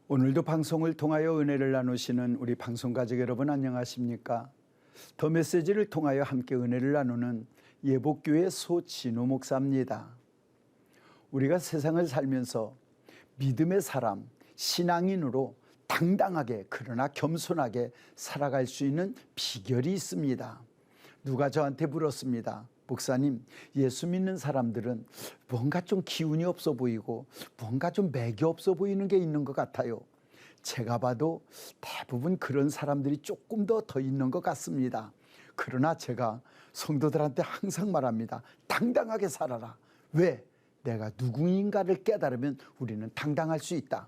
오늘도 방송을 통하여 은혜를 나누시는 우리 방송가족 여러분 안녕하십니까? 더 메시지를 통하여 함께 은혜를 나누는 예복교회 소진우 목사입니다. 우리가 세상을 살면서 믿음의 사람, 신앙인으로 당당하게 그러나 겸손하게 살아갈 수 있는 비결이 있습니다. 누가 저한테 물었습니다. 목사님, 예수 믿는 사람들은 뭔가 좀 기운이 없어 보이고 뭔가 좀 맥이 없어 보이는 게 있는 것 같아요. 제가 봐도 대부분 그런 사람들이 조금 더 있는 것 같습니다. 그러나 제가 성도들한테 항상 말합니다. 당당하게 살아라. 왜? 내가 누구인가를 깨달으면 우리는 당당할 수 있다.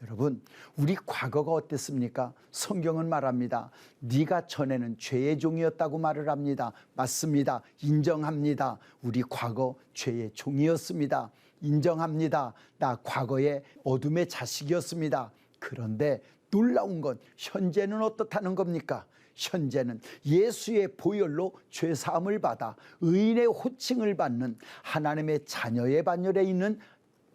여러분, 우리 과거가 어땠습니까? 성경은 말합니다. 네가 전에는 죄의 종이었다고 말을 합니다. 맞습니다. 인정합니다. 우리 과거 죄의 종이었습니다. 인정합니다. 나 과거에 어둠의 자식이었습니다. 그런데 놀라운 건 현재는 어떻다는 겁니까? 현재는 예수의 보혈로 죄사함을 받아 의인의 호칭을 받는 하나님의 자녀의 반열에 있는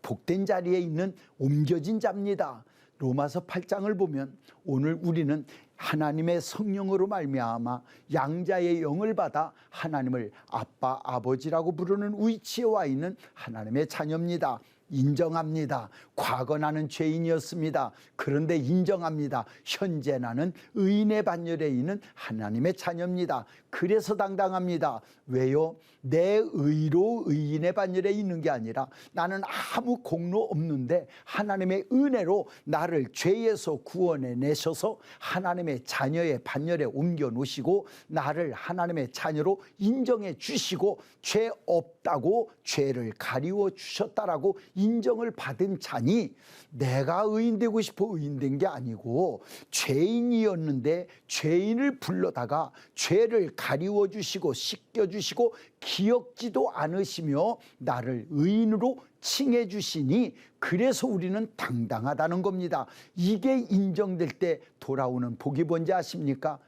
복된 자리에 있는 옮겨진 자입니다. 로마서 8장을 보면 오늘 우리는 하나님의 성령으로 말미암아 양자의 영을 받아 하나님을 아빠, 아버지라고 부르는 위치에 와 있는 하나님의 자녀입니다. 인정합니다. 과거 나는 죄인이었습니다. 그런데 인정합니다. 현재 나는 의인의 반열에 있는 하나님의 자녀입니다. 그래서 당당합니다. 왜요? 내 의로 의인의 반열에 있는 게 아니라 나는 아무 공로 없는데 하나님의 은혜로 나를 죄에서 구원해 내셔서 하나님의 자녀의 반열에 옮겨 놓으시고 나를 하나님의 자녀로 인정해 주시고 죄 없다고 죄를 가리워 주셨다라고 인정을 받은 자니 내가 의인되고 싶어 의인된 게 아니고 죄인이었는데 죄인을 불러다가 죄를 가리워 주시고 씻겨 주시고 기억지도 않으시며 나를 의인으로 칭해 주시니 그래서 우리는 당당하다는 겁니다. 이게 인정될 때 돌아오는 복이 뭔지 아십니까?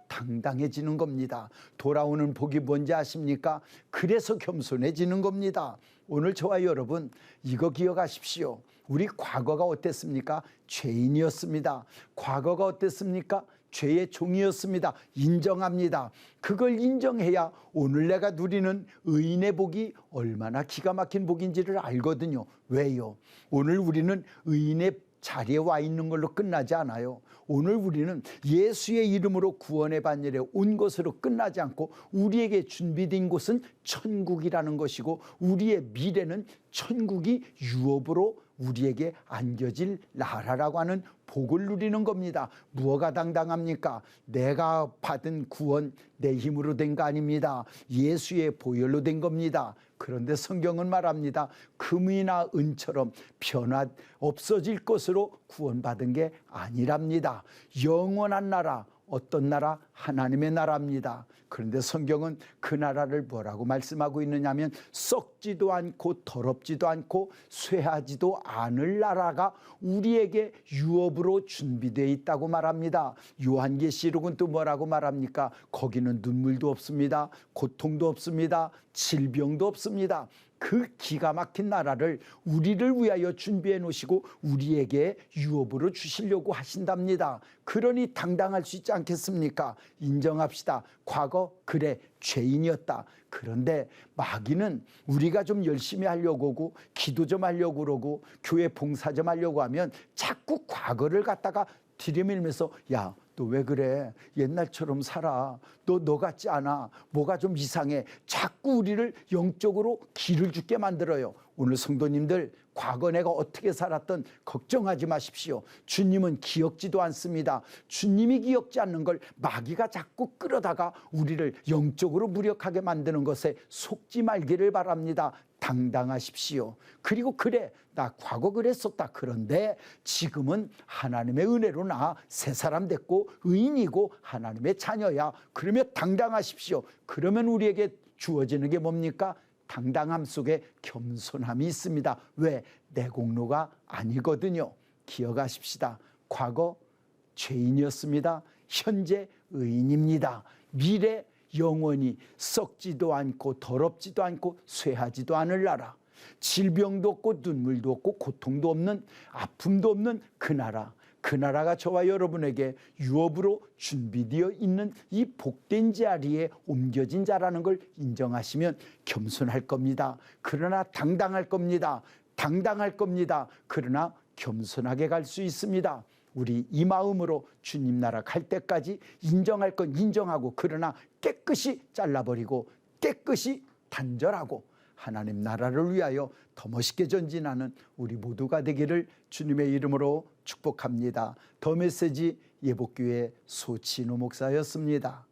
당당해지는 겁니다. 돌아오는 복이 뭔지 아십니까? 그래서 겸손해지는 겁니다. 오늘 저와 여러분 이거 기억하십시오. 우리 과거가 어땠습니까? 죄인이었습니다. 과거가 어땠습니까? 죄의 종이었습니다. 인정합니다. 그걸 인정해야 오늘 내가 누리는 의인의 복이 얼마나 기가 막힌 복인지를 알거든요. 왜요? 오늘 우리는 의인의 자리에 와 있는 걸로 끝나지 않아요. 오늘 우리는 예수의 이름으로 구원의 반열에 온 것으로 끝나지 않고 우리에게 준비된 곳은 천국이라는 것이고 우리의 미래는 천국이 유업으로 우리에게 안겨질 나라라고 하는 복을 누리는 겁니다. 무엇가 당당합니까? 내가 받은 구원 내 힘으로 된 거 아닙니다. 예수의 보혈로 된 겁니다. 그런데 성경은 말합니다. 금이나 은처럼 변화 없어질 것으로 구원받은 게 아니랍니다. 영원한 나라, 어떤 나라? 하나님의 나라입니다. 그런데 성경은 그 나라를 뭐라고 말씀하고 있느냐면 썩지도 않고 더럽지도 않고 쇠하지도 않을 나라가 우리에게 유업으로 준비되어 있다고 말합니다. 요한계시록은 또 뭐라고 말합니까? 거기는 눈물도 없습니다. 고통도 없습니다. 질병도 없습니다. 그 기가 막힌 나라를 우리를 위하여 준비해 놓으시고 우리에게 유업으로 주시려고 하신답니다. 그러니 당당할 수 있지 않겠습니까? 인정합시다. 과거 그래 죄인이었다. 그런데 마귀는 우리가 좀 열심히 하려고 하고 기도 좀 하려고 그러고 교회 봉사 좀 하려고 하면 자꾸 과거를 갖다가 들이밀면서 야, 너 왜 그래? 옛날처럼 살아. 너 같지 않아. 뭐가 좀 이상해. 자꾸 우리를 영적으로 기를 죽게 만들어요. 오늘 성도님들 과거 내가 어떻게 살았던 걱정하지 마십시오. 주님은 기억지도 않습니다. 주님이 기억지 않는 걸 마귀가 자꾸 끌어다가 우리를 영적으로 무력하게 만드는 것에 속지 말기를 바랍니다. 당당하십시오. 그리고 그래 나 과거 그랬었다. 그런데 지금은 하나님의 은혜로 나 새 사람 됐고 의인이고 하나님의 자녀야. 그러면 당당하십시오. 그러면 우리에게 주어지는 게 뭡니까? 당당함 속에 겸손함이 있습니다. 왜? 내 공로가 아니거든요. 기억하십시다. 과거 죄인이었습니다. 현재 의인입니다. 미래 영원히 썩지도 않고 더럽지도 않고 쇠하지도 않을 나라. 질병도 없고 눈물도 없고 고통도 없는 아픔도 없는 그 나라. 그 나라가 저와 여러분에게 유업으로 준비되어 있는 이 복된 자리에 옮겨진 자라는 걸 인정하시면 겸손할 겁니다. 그러나 당당할 겁니다. 당당할 겁니다. 그러나 겸손하게 갈 수 있습니다. 우리 이 마음으로 주님 나라 갈 때까지 인정할 건 인정하고, 그러나 깨끗이 잘라버리고 깨끗이 단절하고 하나님 나라를 위하여 더 멋있게 전진하는 우리 모두가 되기를 주님의 이름으로 축복합니다. 더 메시지 예복교회 소진호 목사였습니다.